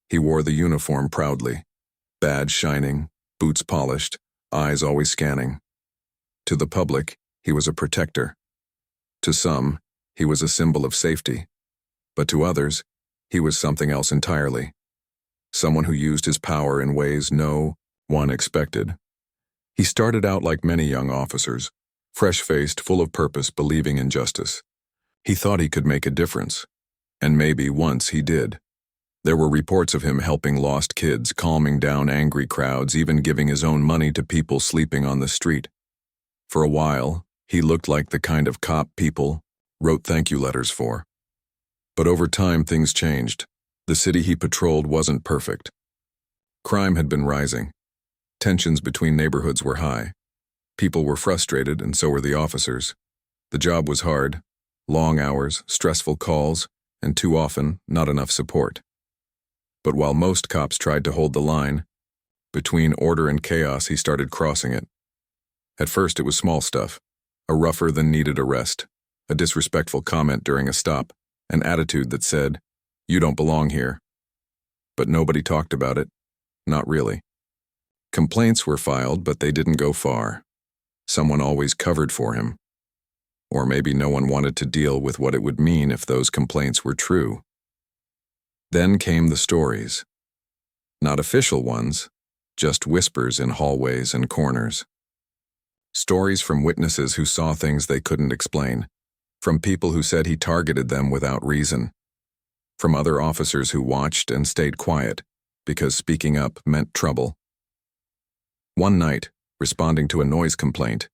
He wore the uniform proudly, badge shining, boots polished, eyes always scanning. To the public, he was a protector. To some, he was a symbol of safety. But to others, he was something else entirely. Someone who used his power in ways no one expected. He started out like many young officers, fresh-faced, full of purpose, believing in justice. He thought he could make a difference. And maybe once he did. There were reports of him helping lost kids, calming down angry crowds, even giving his own money to people sleeping on the street. For a while, he looked like the kind of cop people wrote thank you letters for. But over time, things changed. The city he patrolled wasn't perfect. Crime had been rising. Tensions between neighborhoods were high. People were frustrated, and so were the officers. The job was hard. Long hours, stressful calls, and too often, not enough support. But while most cops tried to hold the line, between order and chaos he started crossing it. At first it was small stuff, a rougher-than-needed arrest, a disrespectful comment during a stop, an attitude that said, "You don't belong here." But nobody talked about it, not really. Complaints were filed, but they didn't go far. Someone always covered for him. Or maybe no one wanted to deal with what it would mean if those complaints were true. Then came the stories. Not official ones, just whispers in hallways and corners. Stories from witnesses who saw things they couldn't explain, from people who said he targeted them without reason, from other officers who watched and stayed quiet because speaking up meant trouble. One night, responding to a noise complaint,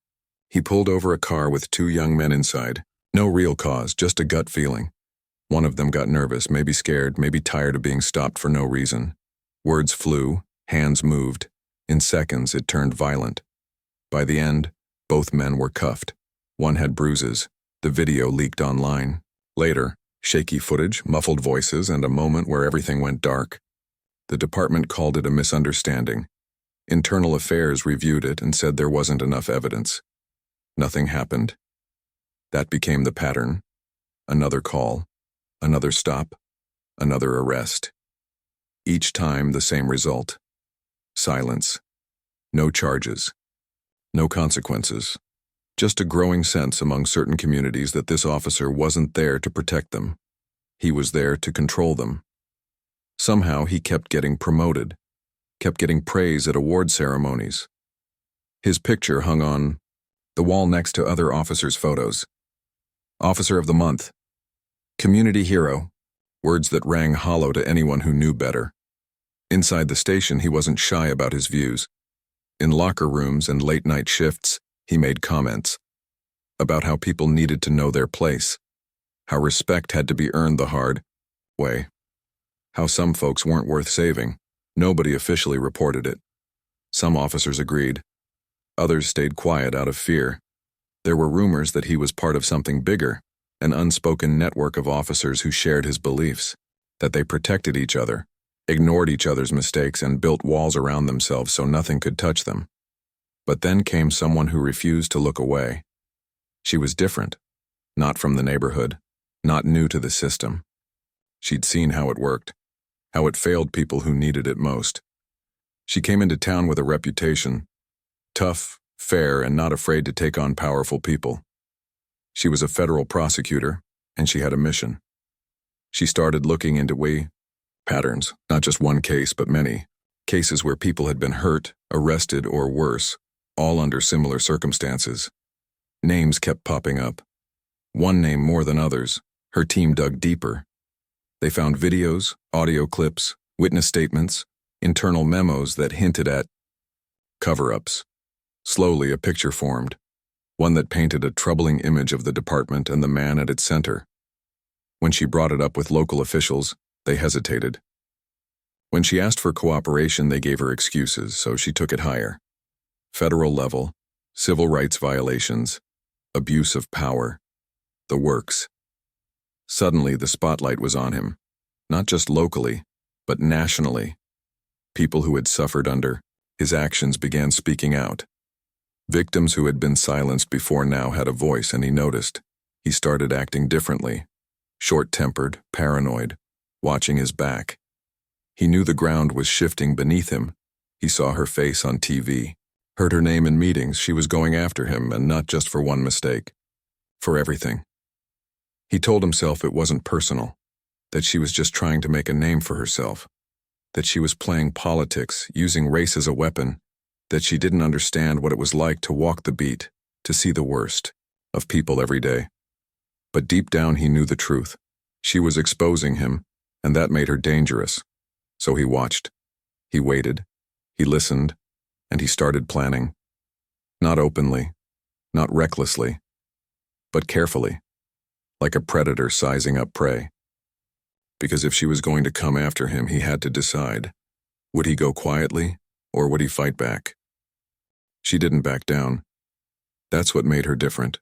he pulled over a car with two young men inside. No real cause, just a gut feeling. One of them got nervous, maybe scared, maybe tired of being stopped for no reason. Words flew, hands moved. In seconds, it turned violent. By the end, both men were cuffed. One had bruises. The video leaked online. Later, shaky footage, muffled voices, and a moment where everything went dark. The department called it a misunderstanding. Internal Affairs reviewed it and said there wasn't enough evidence. Nothing happened. That became the pattern. Another call, another stop, another arrest. Each time the same result. Silence. No charges. No consequences. Just a growing sense among certain communities that this officer wasn't there to protect them. He was there to control them. Somehow he kept getting promoted, kept getting praise at award ceremonies. His picture hung on the wall next to other officers' photos. Officer of the Month. Community hero. Words that rang hollow to anyone who knew better. Inside the station, he wasn't shy about his views. In locker rooms and late-night shifts, he made comments about how people needed to know their place, how respect had to be earned the hard way, how some folks weren't worth saving. Nobody officially reported it. Some officers agreed. Others stayed quiet out of fear. There were rumors that he was part of something bigger, an unspoken network of officers who shared his beliefs, that they protected each other, ignored each other's mistakes, and built walls around themselves so nothing could touch them. But then came someone who refused to look away. She was different, not from the neighborhood, not new to the system. She'd seen how it worked, how it failed people who needed it most. She came into town with a reputation, tough, fair, and not afraid to take on powerful people. She was a federal prosecutor, and she had a mission. She started looking into patterns, not just one case, but many. Cases where people had been hurt, arrested, or worse, all under similar circumstances. Names kept popping up. One name more than others. Her team dug deeper. They found videos, audio clips, witness statements, internal memos that hinted at cover-ups. Slowly, a picture formed, one that painted a troubling image of the department and the man at its center. When she brought it up with local officials, they hesitated. When she asked for cooperation, they gave her excuses, so she took it higher. Federal level, civil rights violations, abuse of power, the works. Suddenly, the spotlight was on him, not just locally, but nationally. People who had suffered under his actions began speaking out. Victims who had been silenced before now had a voice, and he noticed. He started acting differently, short-tempered, paranoid, watching his back. He knew the ground was shifting beneath him. He saw her face on TV, heard her name in meetings. She was going after him, and not just for one mistake. For everything. He told himself it wasn't personal, that she was just trying to make a name for herself, that she was playing politics, using race as a weapon, that she didn't understand what it was like to walk the beat, to see the worst of people every day. But deep down he knew the truth. She was exposing him, and that made her dangerous. So he watched. He waited. He listened. And he started planning. Not openly, not recklessly, but carefully, like a predator sizing up prey. Because if she was going to come after him, he had to decide. Would he go quietly, or would he fight back? She didn't back down. That's what made her different.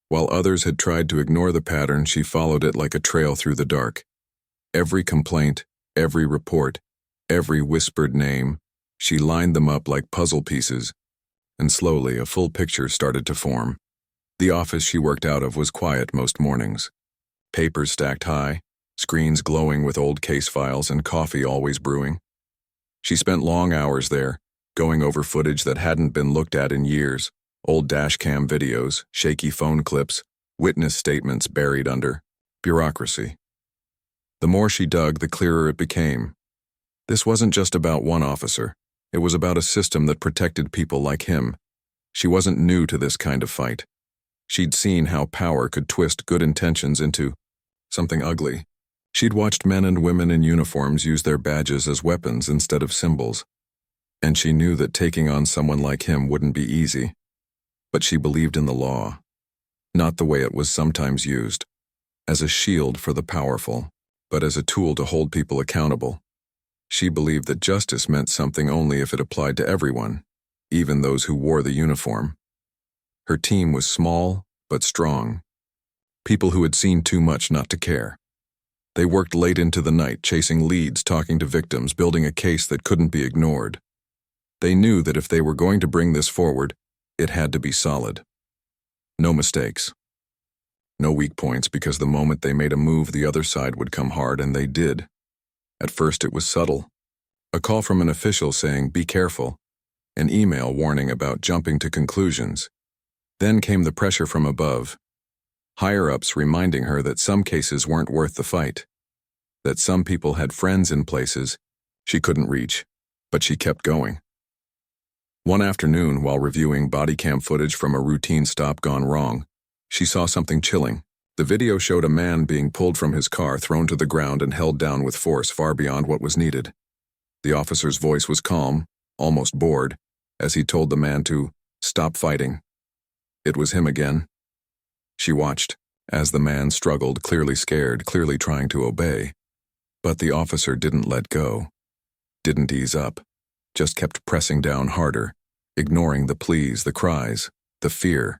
While others had tried to ignore the pattern, she followed it like a trail through the dark. Every complaint, every report, every whispered name, she lined them up like puzzle pieces, and slowly a full picture started to form. The office she worked out of was quiet most mornings. Papers stacked high, screens glowing with old case files, and coffee always brewing. She spent long hours there, going over footage that hadn't been looked at in years, old dashcam videos, shaky phone clips, witness statements buried under bureaucracy. The more she dug, the clearer it became. This wasn't just about one officer. It was about a system that protected people like him. She wasn't new to this kind of fight. She'd seen how power could twist good intentions into something ugly. She'd watched men and women in uniforms use their badges as weapons instead of symbols. And she knew that taking on someone like him wouldn't be easy. But she believed in the law, not the way it was sometimes used, as a shield for the powerful, but as a tool to hold people accountable. She believed that justice meant something only if it applied to everyone, even those who wore the uniform. Her team was small, but strong. People who had seen too much not to care. They worked late into the night, chasing leads, talking to victims, building a case that couldn't be ignored. They knew that if they were going to bring this forward, it had to be solid. No mistakes. No weak points, because the moment they made a move, the other side would come hard, and they did. At first it was subtle. A call from an official saying, "Be careful," an email warning about jumping to conclusions. Then came the pressure from above. Higher-ups reminding her that some cases weren't worth the fight, that some people had friends in places she couldn't reach, but she kept going. One afternoon, while reviewing body cam footage from a routine stop gone wrong, she saw something chilling. The video showed a man being pulled from his car, thrown to the ground, and held down with force far beyond what was needed. The officer's voice was calm, almost bored, as he told the man to stop fighting. It was him again. She watched, as the man struggled, clearly scared, clearly trying to obey. But the officer didn't let go, didn't ease up, just kept pressing down harder, ignoring the pleas, the cries, the fear.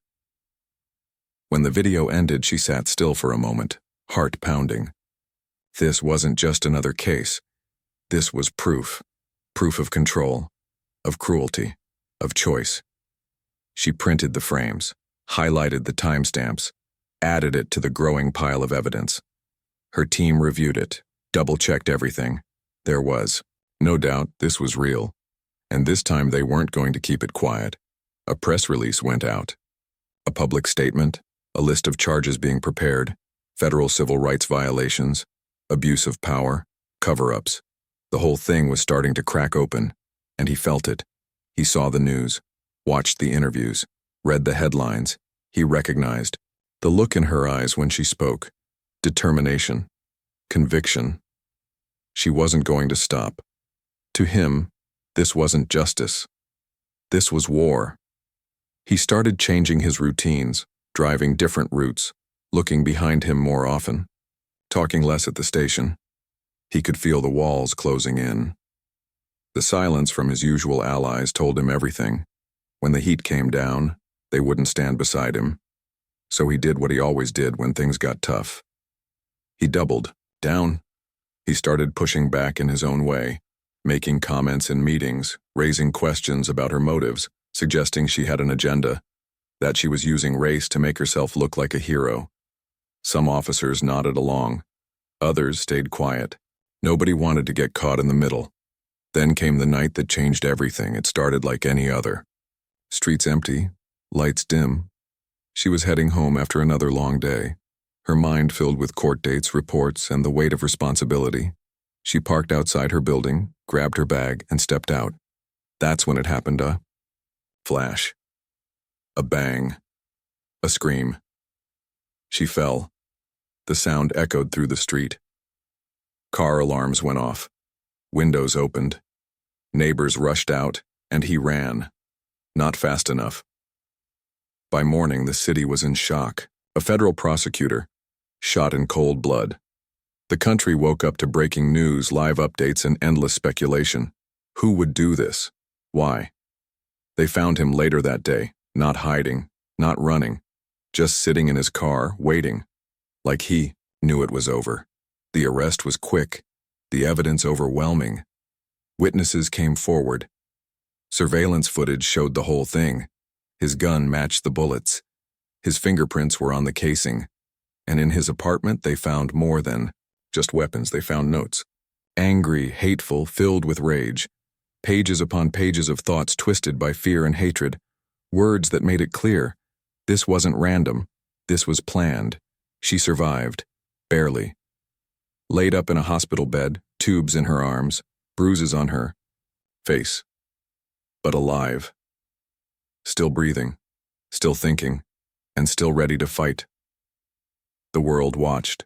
When the video ended, she sat still for a moment, heart pounding. This wasn't just another case. This was proof. Proof of control, of cruelty, of choice. She printed the frames, highlighted the timestamps, added it to the growing pile of evidence. Her team reviewed it, double-checked everything. There was no doubt this was real. And this time they weren't going to keep it quiet. A press release went out. A public statement, a list of charges being prepared, federal civil rights violations, abuse of power, cover-ups. The whole thing was starting to crack open, and he felt it. He saw the news, watched the interviews, read the headlines. He recognized the look in her eyes when she spoke. Determination. Conviction. She wasn't going to stop. To him, this wasn't justice. This was war. He started changing his routines, driving different routes, looking behind him more often, talking less at the station. He could feel the walls closing in. The silence from his usual allies told him everything. When the heat came down, they wouldn't stand beside him. So he did what he always did when things got tough. He doubled down. He started pushing back in his own way, making comments in meetings, raising questions about her motives, suggesting she had an agenda, that she was using race to make herself look like a hero. Some officers nodded along. Others stayed quiet, Nobody wanted to get caught in the middle. Then came the night that changed everything. It started like any other. Streets empty, lights dim. She was heading home after another long day, her mind filled with court dates, reports, and the weight of responsibility. She parked outside her building, grabbed her bag, and stepped out. That's when it happened. A flash. A bang. A scream. She fell. The sound echoed through the street. Car alarms went off. Windows opened. Neighbors rushed out, and he ran. Not fast enough. By morning, the city was in shock. A federal prosecutor, shot in cold blood. The country woke up to breaking news, live updates, and endless speculation. Who would do this? Why? They found him later that day, not hiding, not running, just sitting in his car, waiting. Like he knew it was over. The arrest was quick, the evidence overwhelming. Witnesses came forward. Surveillance footage showed the whole thing. His gun matched the bullets. His fingerprints were on the casing. And in his apartment, they found more than just weapons. They found notes. Angry, hateful, filled with rage. Pages upon pages of thoughts twisted by fear and hatred. Words that made it clear. This wasn't random. This was planned. She survived. Barely. Laid up in a hospital bed, tubes in her arms, bruises on her face. But alive. Still breathing. Still thinking. And still ready to fight. The world watched.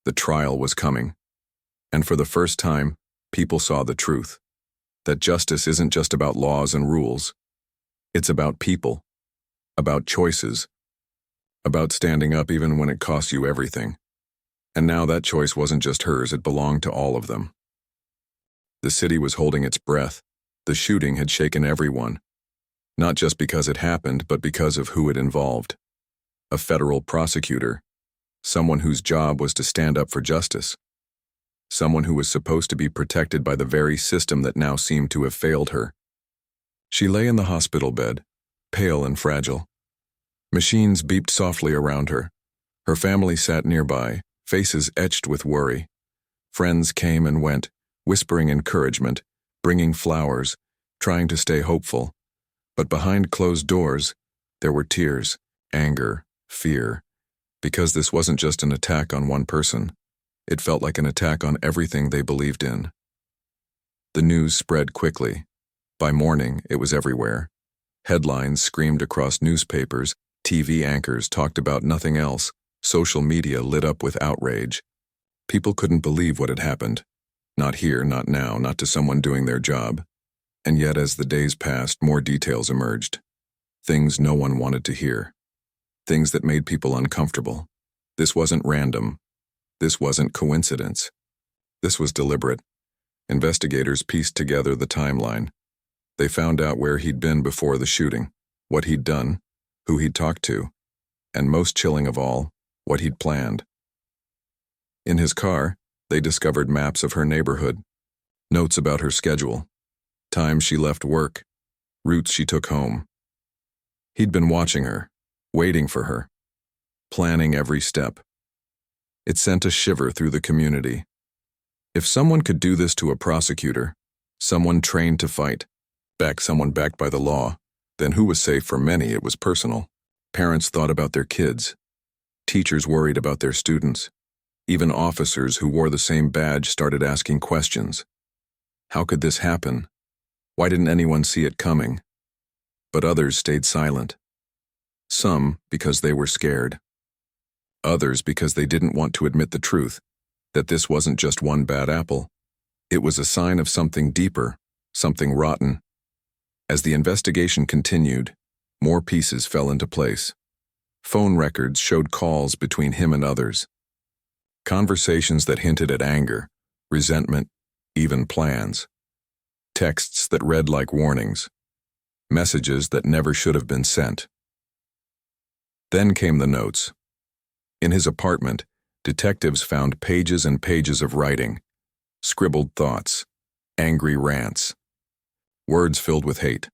The trial was coming. And for the first time, people saw the truth. That justice isn't just about laws and rules. It's about people. About choices. About standing up even when it costs you everything. And now that choice wasn't just hers, it belonged to all of them. The city was holding its breath. The shooting had shaken everyone. Not just because it happened, but because of who it involved. A federal prosecutor. Someone whose job was to stand up for justice. Someone who was supposed to be protected by the very system that now seemed to have failed her. She lay in the hospital bed, pale and fragile. Machines beeped softly around her. Her family sat nearby, faces etched with worry. Friends came and went, whispering encouragement, bringing flowers, trying to stay hopeful. But behind closed doors, there were tears, anger, fear. Because this wasn't just an attack on one person. It felt like an attack on everything they believed in. The news spread quickly. By morning, it was everywhere. Headlines screamed across newspapers, TV anchors talked about nothing else, social media lit up with outrage. People couldn't believe what had happened. Not here, not now, not to someone doing their job. And yet, as the days passed, more details emerged. Things no one wanted to hear. Things that made people uncomfortable. This wasn't random. This wasn't coincidence. This was deliberate. Investigators pieced together the timeline. They found out where he'd been before the shooting, what he'd done, who he'd talked to, and most chilling of all, what he'd planned. In his car, they discovered maps of her neighborhood, notes about her schedule, times she left work, routes she took home. He'd been watching her, waiting for her, planning every step. It sent a shiver through the community. If someone could do this to a prosecutor, someone trained to fight, someone backed by the law, then who was safe? For many, it was personal. Parents thought about their kids. Teachers worried about their students. Even officers who wore the same badge started asking questions. How could this happen? Why didn't anyone see it coming? But others stayed silent. Some because they were scared. Others because they didn't want to admit the truth, that this wasn't just one bad apple. It was a sign of something deeper, something rotten. As the investigation continued, more pieces fell into place. Phone records showed calls between him and others. Conversations that hinted at anger, resentment, even plans. Texts that read like warnings. Messages that never should have been sent. Then came the notes. In his apartment, detectives found pages and pages of writing, scribbled thoughts, angry rants. Words filled with hate.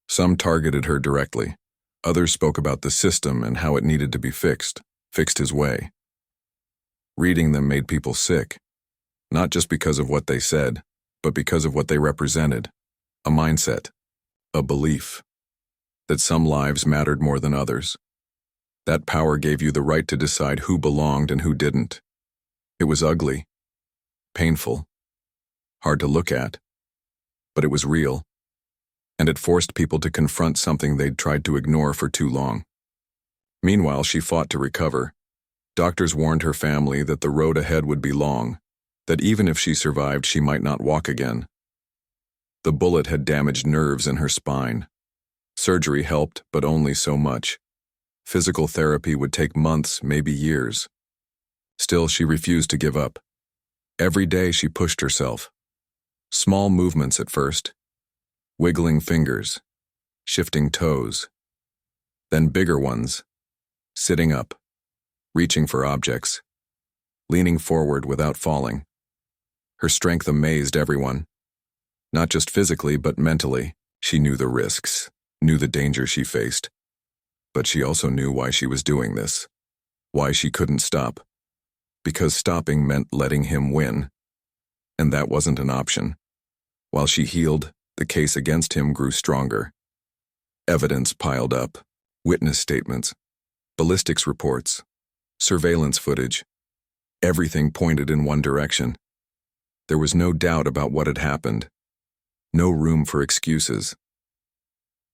Some targeted her directly. Others spoke about the system and how it needed to be fixed his way. Reading them made people sick. Not just because of what they said, but because of what they represented. A mindset, a belief, that some lives mattered more than others. That power gave you the right to decide who belonged and who didn't. It was ugly, painful, hard to look at, but it was real, and it forced people to confront something they'd tried to ignore for too long. Meanwhile, she fought to recover. Doctors warned her family that the road ahead would be long, that even if she survived, she might not walk again. The bullet had damaged nerves in her spine. Surgery helped, but only so much. Physical therapy would take months, maybe years. Still, she refused to give up. Every day she pushed herself. Small movements at first, wiggling fingers, shifting toes. Then bigger ones, sitting up, reaching for objects, leaning forward without falling. Her strength amazed everyone. Not just physically, but mentally. She knew the risks, knew the danger she faced. But she also knew why she was doing this, why she couldn't stop. Because stopping meant letting him win. And that wasn't an option. While she healed, the case against him grew stronger. Evidence piled up, witness statements, ballistics reports, surveillance footage. Everything pointed in one direction. There was no doubt about what had happened. No room for excuses.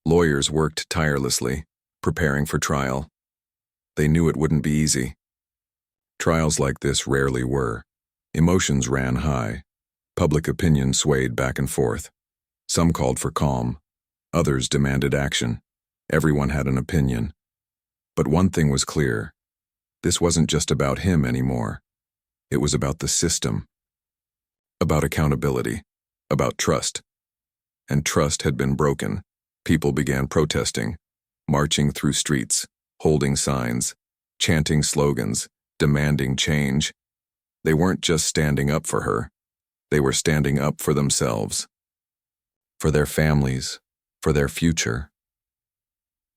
Lawyers worked tirelessly, preparing for trial. They knew it wouldn't be easy. Trials like this rarely were. Emotions ran high. Public opinion swayed back and forth. Some called for calm. Others demanded action. Everyone had an opinion. But one thing was clear. This wasn't just about him anymore. It was about the system. About accountability. About trust. And trust had been broken. People began protesting, marching through streets, holding signs, chanting slogans, demanding change. They weren't just standing up for her. They were standing up for themselves, for their families, for their future.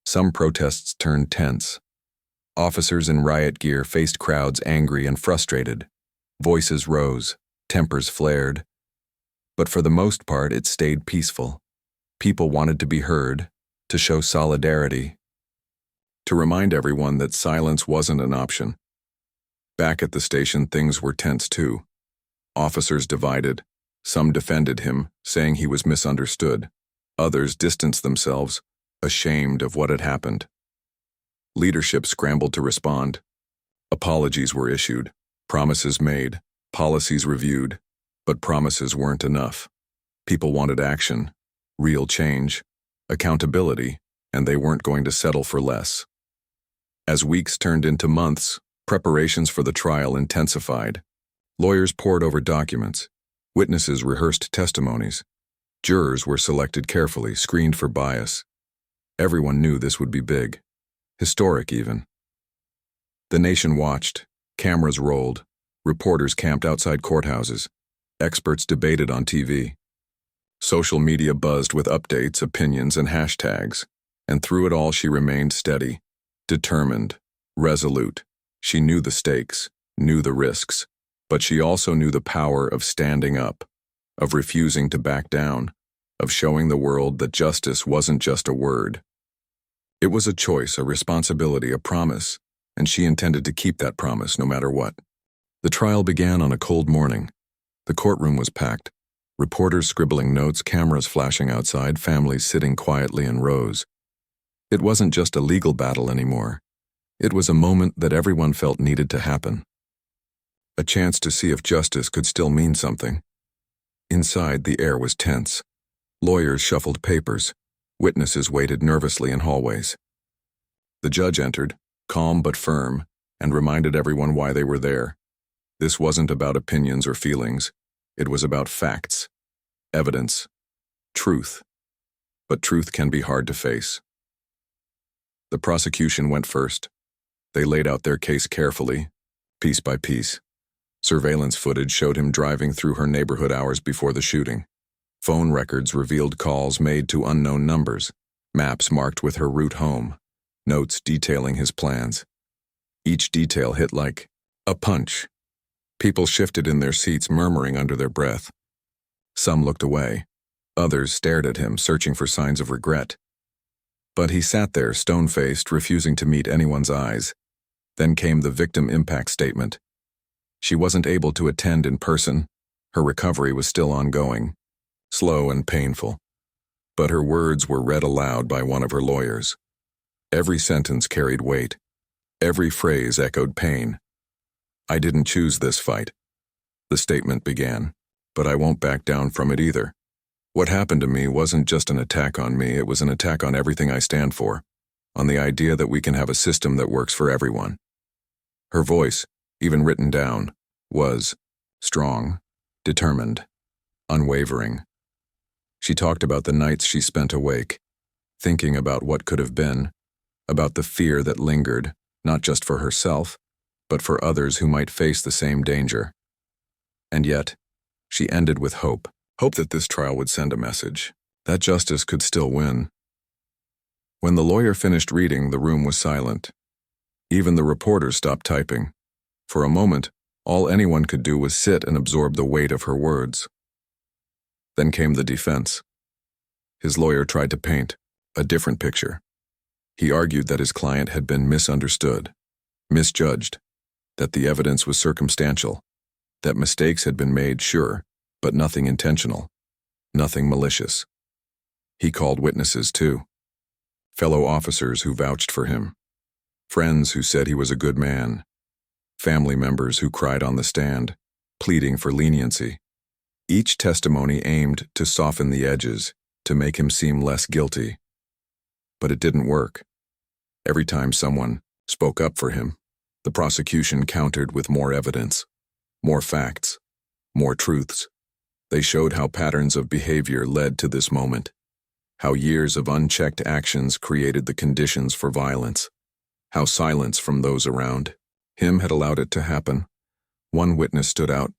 Some protests turned tense. Officers in riot gear faced crowds angry and frustrated. Voices rose, tempers flared. But for the most part, it stayed peaceful. People wanted to be heard, to show solidarity, to remind everyone that silence wasn't an option. Back at the station, things were tense too. Officers divided. Some defended him, saying he was misunderstood. Others distanced themselves, ashamed of what had happened. Leadership scrambled to respond. Apologies were issued, promises made, policies reviewed, but promises weren't enough. People wanted action, real change, accountability, and they weren't going to settle for less. As weeks turned into months, preparations for the trial intensified. Lawyers pored over documents. Witnesses rehearsed testimonies. Jurors were selected carefully, screened for bias. Everyone knew this would be big, historic even. The nation watched, cameras rolled, reporters camped outside courthouses, experts debated on TV. Social media buzzed with updates, opinions, and hashtags, and through it all she remained steady, determined, resolute. She knew the stakes, knew the risks, but she also knew the power of standing up, of refusing to back down, of showing the world that justice wasn't just a word. It was a choice, a responsibility, a promise, and she intended to keep that promise no matter what. The trial began on a cold morning. The courtroom was packed. Reporters scribbling notes, cameras flashing outside, families sitting quietly in rows. It wasn't just a legal battle anymore. It was a moment that everyone felt needed to happen. A chance to see if justice could still mean something. Inside, the air was tense. Lawyers shuffled papers. Witnesses waited nervously in hallways. The judge entered, calm but firm, and reminded everyone why they were there. This wasn't about opinions or feelings. It was about facts, evidence, truth. But truth can be hard to face. The prosecution went first. They laid out their case carefully, piece by piece. Surveillance footage showed him driving through her neighborhood hours before the shooting. Phone records revealed calls made to unknown numbers, maps marked with her route home, notes detailing his plans. Each detail hit like a punch. People shifted in their seats, murmuring under their breath. Some looked away. Others stared at him, searching for signs of regret. But he sat there, stone-faced, refusing to meet anyone's eyes. Then came the victim impact statement. She wasn't able to attend in person. Her recovery was still ongoing, slow and painful. But her words were read aloud by one of her lawyers. Every sentence carried weight. Every phrase echoed pain. "I didn't choose this fight," the statement began, "but I won't back down from it either. What happened to me wasn't just an attack on me, it was an attack on everything I stand for, on the idea that we can have a system that works for everyone." Her voice, even written down, was strong, determined, unwavering. She talked about the nights she spent awake, thinking about what could have been, about the fear that lingered, not just for herself, but for others who might face the same danger. And yet, she ended with hope. Hope that this trial would send a message, that justice could still win. When the lawyer finished reading, the room was silent. Even the reporters stopped typing. For a moment, all anyone could do was sit and absorb the weight of her words. Then came the defense. His lawyer tried to paint a different picture. He argued that his client had been misunderstood, misjudged, that the evidence was circumstantial, that mistakes had been made, sure, but nothing intentional, nothing malicious. He called witnesses too, fellow officers who vouched for him, friends who said he was a good man, family members who cried on the stand, pleading for leniency. Each testimony aimed to soften the edges, to make him seem less guilty. But it didn't work. Every time someone spoke up for him, the prosecution countered with more evidence, more facts, more truths. They showed how patterns of behavior led to this moment, how years of unchecked actions created the conditions for violence, how silence from those around him had allowed it to happen. One witness stood out,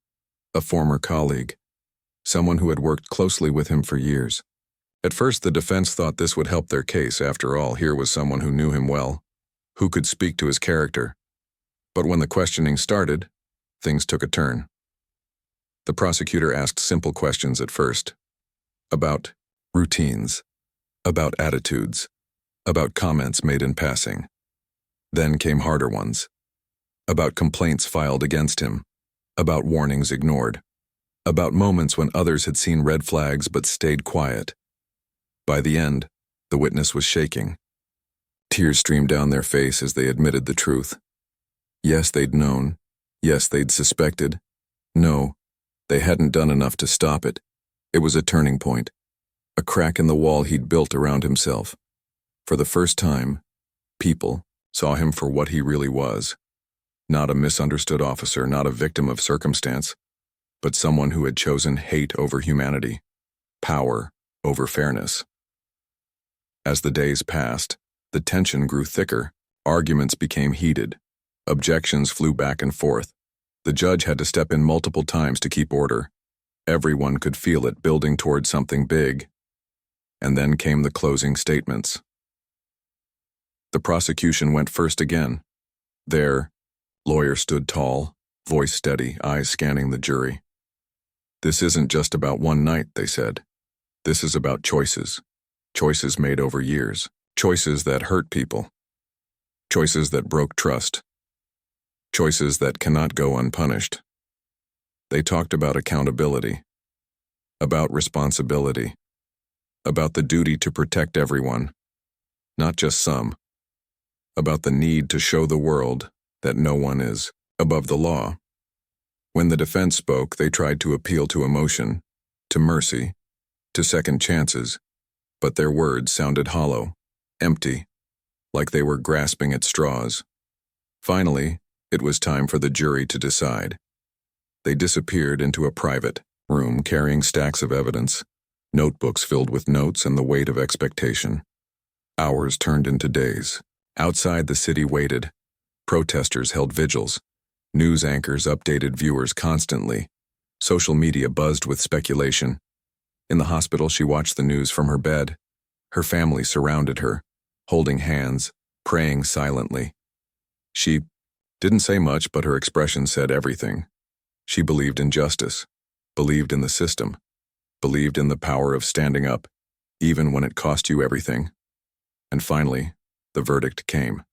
a former colleague, someone who had worked closely with him for years. At first, the defense thought this would help their case. After all, here was someone who knew him well, who could speak to his character. But when the questioning started, things took a turn. The prosecutor asked simple questions at first, about routines, about attitudes, about comments made in passing. Then came harder ones, about complaints filed against him, about warnings ignored, about moments when others had seen red flags but stayed quiet. By the end, the witness was shaking. Tears streamed down their face as they admitted the truth. Yes, they'd known. Yes, they'd suspected. No, they hadn't done enough to stop it. It was a turning point, a crack in the wall he'd built around himself. For the first time, people saw him for what he really was. Not a misunderstood officer, not a victim of circumstance, but someone who had chosen hate over humanity, power over fairness. As the days passed, the tension grew thicker, arguments became heated, objections flew back and forth. The judge had to step in multiple times to keep order. Everyone could feel it building toward something big. And then came the closing statements. The prosecution went first again. Their lawyer stood tall, voice steady, eyes scanning the jury. "This isn't just about one night," they said. "This is about choices. Choices made over years. Choices that hurt people. Choices that broke trust. Choices that cannot go unpunished." They talked about accountability, about responsibility, about the duty to protect everyone, not just some, about the need to show the world that no one is above the law. When the defense spoke, they tried to appeal to emotion, to mercy, to second chances, but their words sounded hollow, empty, like they were grasping at straws. Finally, it was time for the jury to decide. They disappeared into a private room carrying stacks of evidence, notebooks filled with notes and the weight of expectation. Hours turned into days. Outside, the city waited. Protesters held vigils. News anchors updated viewers constantly. Social media buzzed with speculation. In the hospital, she watched the news from her bed. Her family surrounded her, holding hands, praying silently. She didn't say much, but her expression said everything. She believed in justice, believed in the system, believed in the power of standing up, even when it cost you everything. And finally, the verdict came.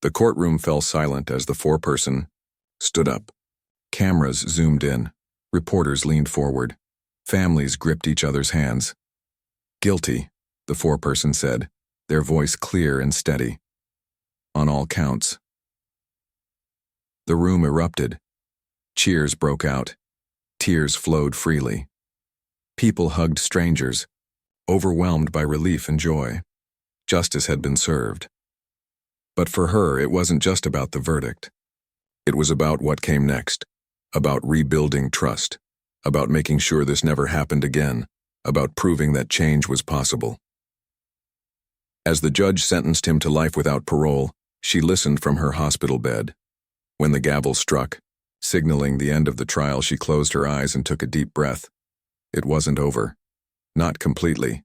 The courtroom fell silent as the foreperson stood up. Cameras zoomed in, reporters leaned forward, families gripped each other's hands. Guilty, the foreperson said, their voice clear and steady. On all counts. The room erupted. Cheers broke out. Tears flowed freely. People hugged strangers, overwhelmed by relief and joy. Justice had been served. But for her, it wasn't just about the verdict. It was about what came next, about rebuilding trust, about making sure this never happened again, about proving that change was possible. As the judge sentenced him to life without parole, she listened from her hospital bed. When the gavel struck, signaling the end of the trial, she closed her eyes and took a deep breath. It wasn't over. Not completely.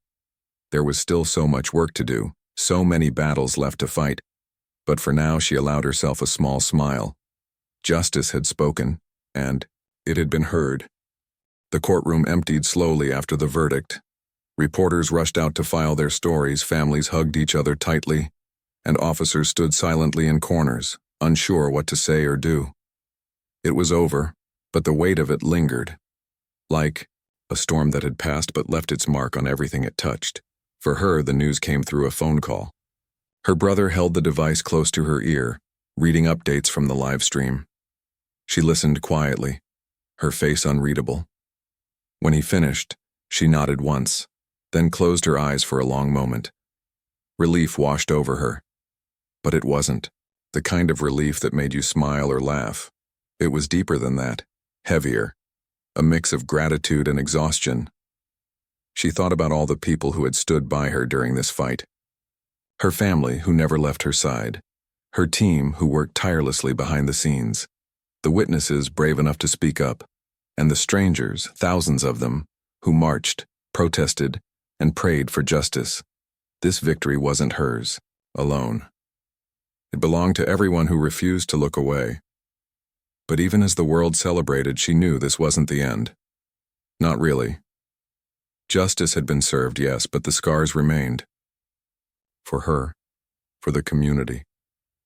There was still so much work to do, so many battles left to fight. But for now, she allowed herself a small smile. Justice had spoken, and it had been heard. The courtroom emptied slowly after the verdict. Reporters rushed out to file their stories, families hugged each other tightly, and officers stood silently in corners, unsure what to say or do. It was over, but the weight of it lingered. Like a storm that had passed but left its mark on everything it touched. For her, the news came through a phone call. Her brother held the device close to her ear, reading updates from the live stream. She listened quietly, her face unreadable. When he finished, she nodded once, then closed her eyes for a long moment. Relief washed over her. But it wasn't the kind of relief that made you smile or laugh. It was deeper than that, heavier, a mix of gratitude and exhaustion. She thought about all the people who had stood by her during this fight. Her family, who never left her side. Her team, who worked tirelessly behind the scenes. The witnesses brave enough to speak up. And the strangers, thousands of them, who marched, protested, and prayed for justice. This victory wasn't hers, alone. It belonged to everyone who refused to look away. But even as the world celebrated, she knew this wasn't the end. Not really. Justice had been served, yes, but the scars remained. For her, for the community,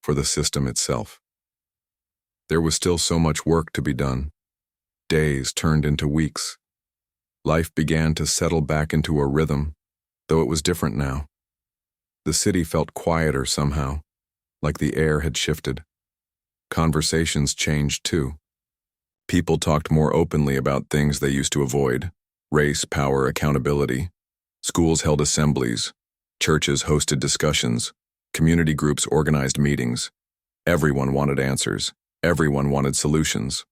for the system itself. There was still so much work to be done. Days turned into weeks. Life began to settle back into a rhythm, though it was different now. The city felt quieter somehow, like the air had shifted. Conversations changed too. People talked more openly about things they used to avoid: race, power, accountability. Schools held assemblies. Churches hosted discussions. Community groups organized meetings. Everyone wanted answers. Everyone wanted solutions.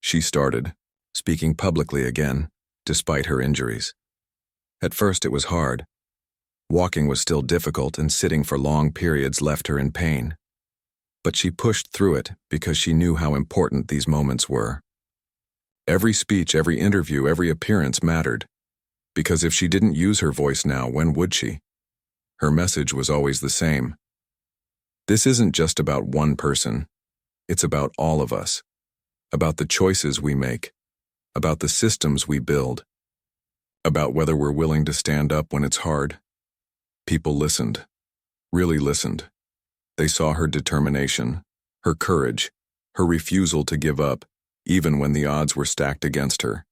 She started, speaking publicly again, despite her injuries. At first it was hard. Walking was still difficult, and sitting for long periods left her in pain. But she pushed through it because she knew how important these moments were. Every speech, every interview, every appearance mattered. Because if she didn't use her voice now, when would she? Her message was always the same. This isn't just about one person. It's about all of us. About the choices we make. About the systems we build. About whether we're willing to stand up when it's hard. People listened. Really listened. They saw her determination, her courage, her refusal to give up, even when the odds were stacked against her.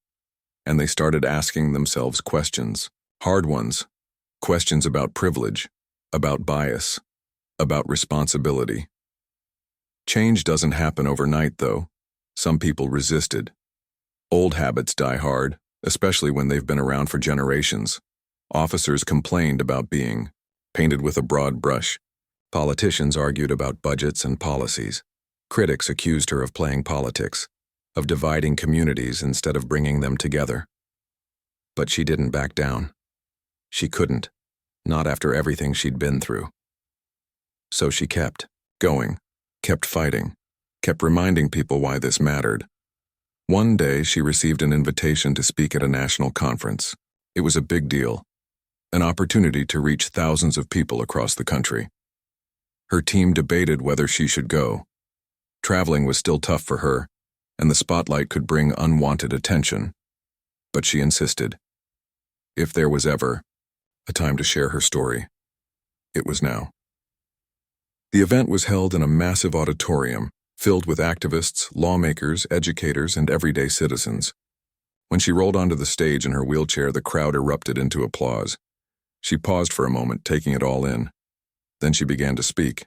And they started asking themselves questions, hard ones, questions about privilege, about bias, about responsibility. Change doesn't happen overnight, though. Some people resisted. Old habits die hard, especially when they've been around for generations. Officers complained about being painted with a broad brush. Politicians argued about budgets and policies. Critics accused her of playing politics, of dividing communities instead of bringing them together. But she didn't back down. She couldn't, not after everything she'd been through. So she kept going, kept fighting, kept reminding people why this mattered. One day, she received an invitation to speak at a national conference. It was a big deal, an opportunity to reach thousands of people across the country. Her team debated whether she should go. Traveling was still tough for her, and the spotlight could bring unwanted attention. But she insisted. If there was ever a time to share her story, it was now. The event was held in a massive auditorium, filled with activists, lawmakers, educators, and everyday citizens. When she rolled onto the stage in her wheelchair, the crowd erupted into applause. She paused for a moment, taking it all in. Then she began to speak.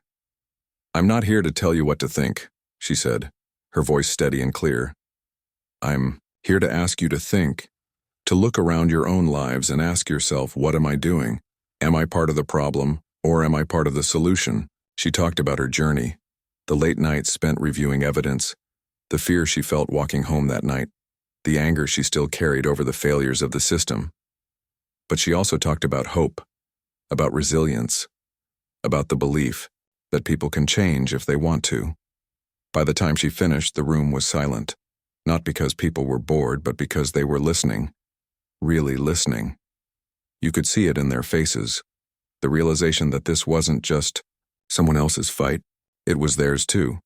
"I'm not here to tell you what to think," she said, her voice steady and clear. "I'm here to ask you to think, to look around your own lives and ask yourself, what am I doing? Am I part of the problem, or am I part of the solution?" She talked about her journey, the late nights spent reviewing evidence, the fear she felt walking home that night, the anger she still carried over the failures of the system. But she also talked about hope, about resilience, about the belief that people can change if they want to. By the time she finished, the room was silent, not because people were bored, but because they were listening, really listening. You could see it in their faces, the realization that this wasn't just someone else's fight, it was theirs too.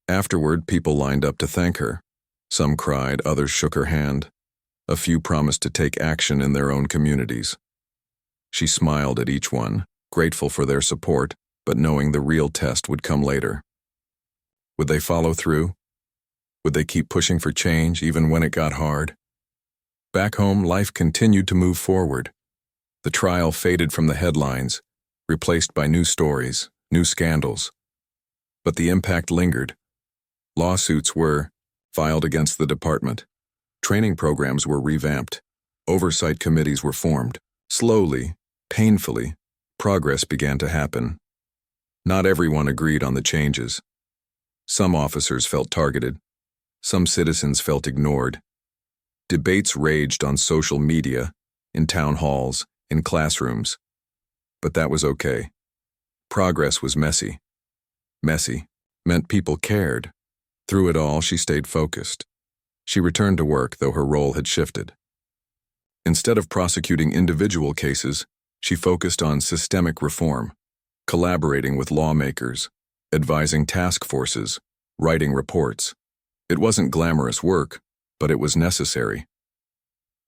Afterward, people lined up to thank her. Some cried, others shook her hand. A few promised to take action in their own communities. She smiled at each one, grateful for their support, but knowing the real test would come later. Would they follow through? Would they keep pushing for change even when it got hard? Back home, life continued to move forward. The trial faded from the headlines, replaced by new stories, new scandals. But the impact lingered. Lawsuits were filed against the department. Training programs were revamped. Oversight committees were formed. Slowly, painfully, progress began to happen. Not everyone agreed on the changes. Some officers felt targeted. Some citizens felt ignored. Debates raged on social media, in town halls, in classrooms. But that was okay. Progress was messy. Messy meant people cared. Through it all, she stayed focused. She returned to work, though her role had shifted. Instead of prosecuting individual cases, she focused on systemic reform, collaborating with lawmakers, advising task forces, writing reports. It wasn't glamorous work, but it was necessary.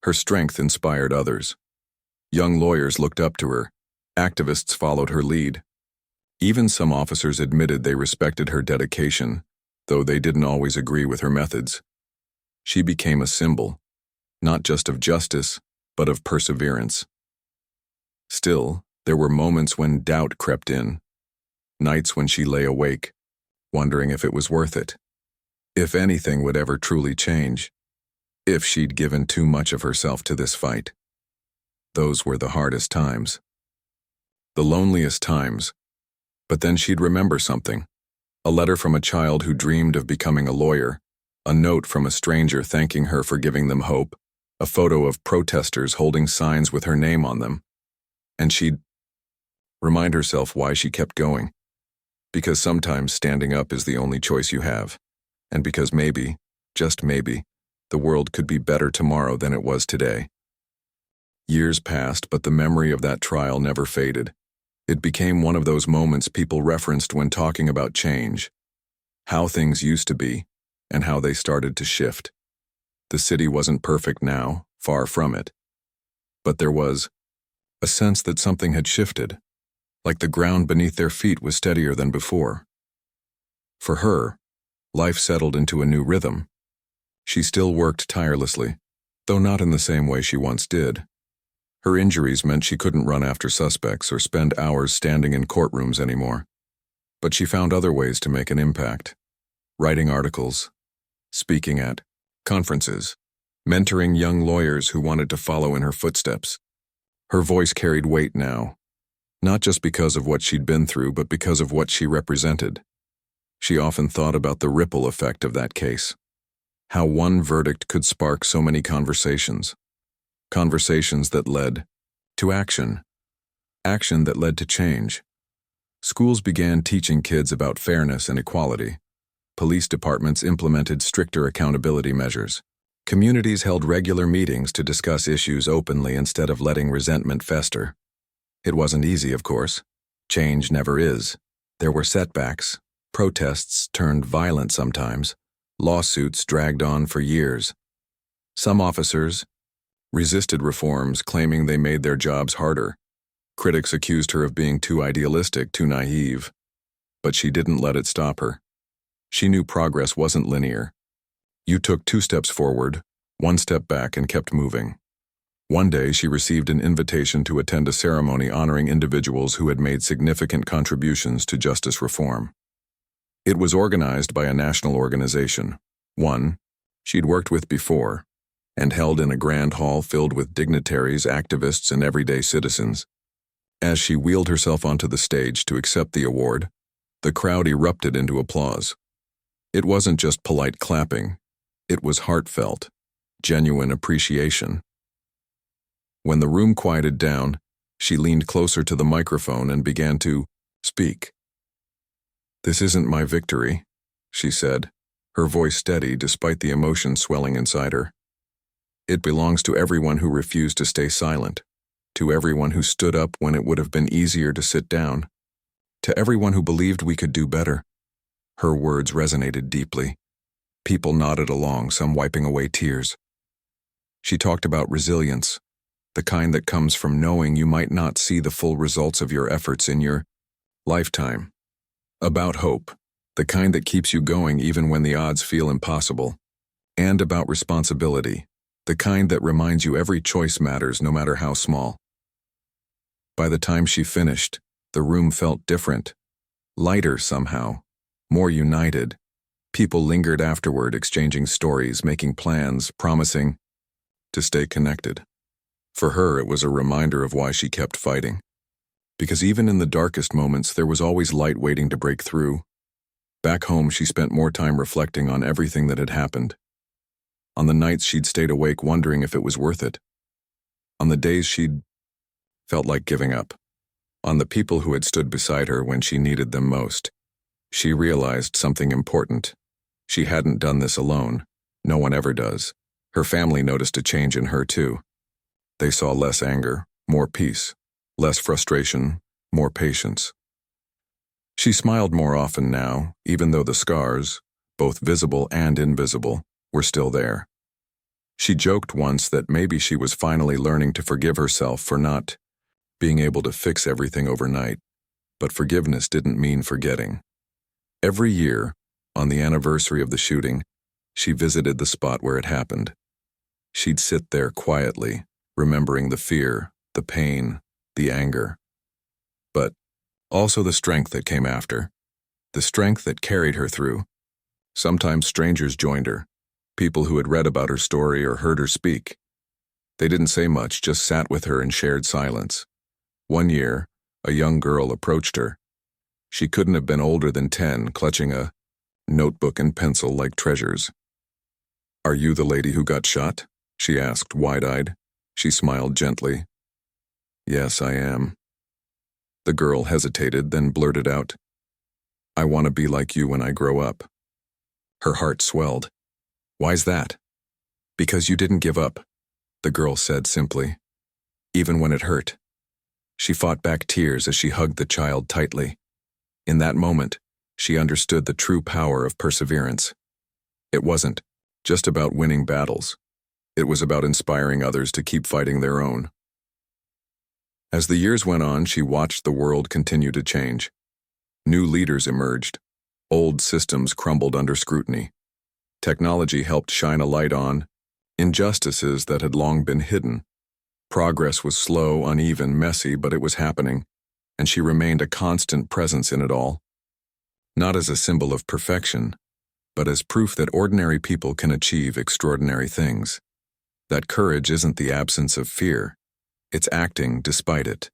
Her strength inspired others. Young lawyers looked up to her. Activists followed her lead. Even some officers admitted they respected her dedication, though they didn't always agree with her methods. She became a symbol, not just of justice, but of perseverance. Still, there were moments when doubt crept in, nights when she lay awake, wondering if it was worth it, if anything would ever truly change, if she'd given too much of herself to this fight. Those were the hardest times, the loneliest times. But then she'd remember something. A letter from a child who dreamed of becoming a lawyer, a note from a stranger thanking her for giving them hope, a photo of protesters holding signs with her name on them. And she'd remind herself why she kept going. Because sometimes standing up is the only choice you have. And because maybe, just maybe, the world could be better tomorrow than it was today. Years passed, but the memory of that trial never faded. It became one of those moments people referenced when talking about change, how things used to be, and how they started to shift. The city wasn't perfect now, far from it. But there was a sense that something had shifted, like the ground beneath their feet was steadier than before. For her, life settled into a new rhythm. She still worked tirelessly, though not in the same way she once did. Her injuries meant she couldn't run after suspects or spend hours standing in courtrooms anymore. But she found other ways to make an impact. Writing articles, speaking at conferences, mentoring young lawyers who wanted to follow in her footsteps. Her voice carried weight now, not just because of what she'd been through, but because of what she represented. She often thought about the ripple effect of that case, how one verdict could spark so many conversations. Conversations that led to action. Action that led to change. Schools began teaching kids about fairness and equality. Police departments implemented stricter accountability measures. Communities held regular meetings to discuss issues openly instead of letting resentment fester. It wasn't easy, of course. Change never is. There were setbacks. Protests turned violent sometimes. Lawsuits dragged on for years. Some officers resisted reforms, claiming they made their jobs harder. Critics accused her of being too idealistic, too naive. But she didn't let it stop her. She knew progress wasn't linear. You took 2 steps forward, 1 step back, and kept moving. One day, she received an invitation to attend a ceremony honoring individuals who had made significant contributions to justice reform. It was organized by a national organization, one she'd worked with before, and held in a grand hall filled with dignitaries, activists, and everyday citizens. As she wheeled herself onto the stage to accept the award, the crowd erupted into applause. It wasn't just polite clapping, it was heartfelt, genuine appreciation. When the room quieted down, she leaned closer to the microphone and began to speak. "This isn't my victory," she said, her voice steady despite the emotion swelling inside her. "It belongs to everyone who refused to stay silent, to everyone who stood up when it would have been easier to sit down, to everyone who believed we could do better." Her words resonated deeply. People nodded along, some wiping away tears. She talked about resilience, the kind that comes from knowing you might not see the full results of your efforts in your lifetime. About hope, the kind that keeps you going even when the odds feel impossible. And about responsibility, the kind that reminds you every choice matters no matter how small. By the time she finished, the room felt different, lighter somehow, more united. People lingered afterward, exchanging stories, making plans, promising to stay connected. For her, it was a reminder of why she kept fighting. Because even in the darkest moments, there was always light waiting to break through. Back home, she spent more time reflecting on everything that had happened. On the nights she'd stayed awake wondering if it was worth it. On the days she'd felt like giving up. On the people who had stood beside her when she needed them most. She realized something important. She hadn't done this alone. No one ever does. Her family noticed a change in her too. They saw less anger, more peace. Less frustration, more patience. She smiled more often now, even though the scars, both visible and invisible, were still there. She joked once that maybe she was finally learning to forgive herself for not being able to fix everything overnight, but forgiveness didn't mean forgetting. Every year, on the anniversary of the shooting, she visited the spot where it happened. She'd sit there quietly, remembering the fear, the pain, the anger, but also the strength that came after, the strength that carried her through. Sometimes strangers joined her, people who had read about her story or heard her speak. They didn't say much, just sat with her and shared silence. One year, a young girl approached her. She couldn't have been older than 10, clutching a notebook and pencil like treasures. "Are you the lady who got shot?" she asked, wide-eyed. She smiled gently. "Yes, I am." The girl hesitated, then blurted out, "I want to be like you when I grow up." Her heart swelled. "Why's that?" "Because you didn't give up," the girl said simply. "Even when it hurt." She fought back tears as she hugged the child tightly. In that moment, she understood the true power of perseverance. It wasn't just about winning battles. It was about inspiring others to keep fighting their own. As the years went on, she watched the world continue to change. New leaders emerged. Old systems crumbled under scrutiny. Technology helped shine a light on injustices that had long been hidden. Progress was slow, uneven, messy, but it was happening, and she remained a constant presence in it all. Not as a symbol of perfection, but as proof that ordinary people can achieve extraordinary things. That courage isn't the absence of fear. It's acting despite it.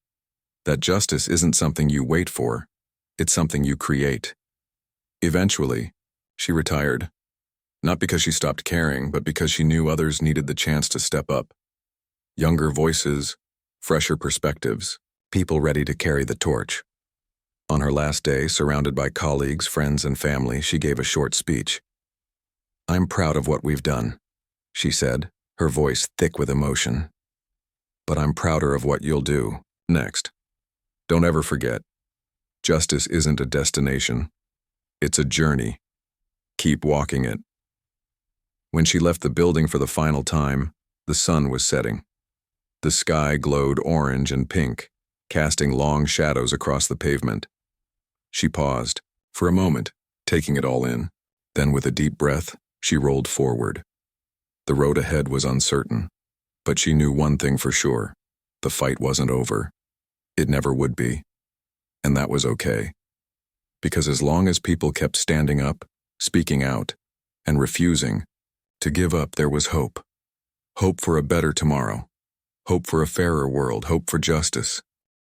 That justice isn't something you wait for, it's something you create. Eventually, she retired. Not because she stopped caring, but because she knew others needed the chance to step up. Younger voices, fresher perspectives, people ready to carry the torch. On her last day, surrounded by colleagues, friends, and family, she gave a short speech. "I'm proud of what we've done," she said, her voice thick with emotion. "But I'm prouder of what you'll do next. Don't ever forget, justice isn't a destination. It's a journey. Keep walking it." When she left the building for the final time, the sun was setting. The sky glowed orange and pink, casting long shadows across the pavement. She paused, for a moment, taking it all in. Then, with a deep breath, she rolled forward. The road ahead was uncertain, but she knew one thing for sure. The fight wasn't over. It never would be. And that was okay. Because as long as people kept standing up, speaking out, and refusing to give up, there was hope. Hope for a better tomorrow. Hope for a fairer world. Hope for justice.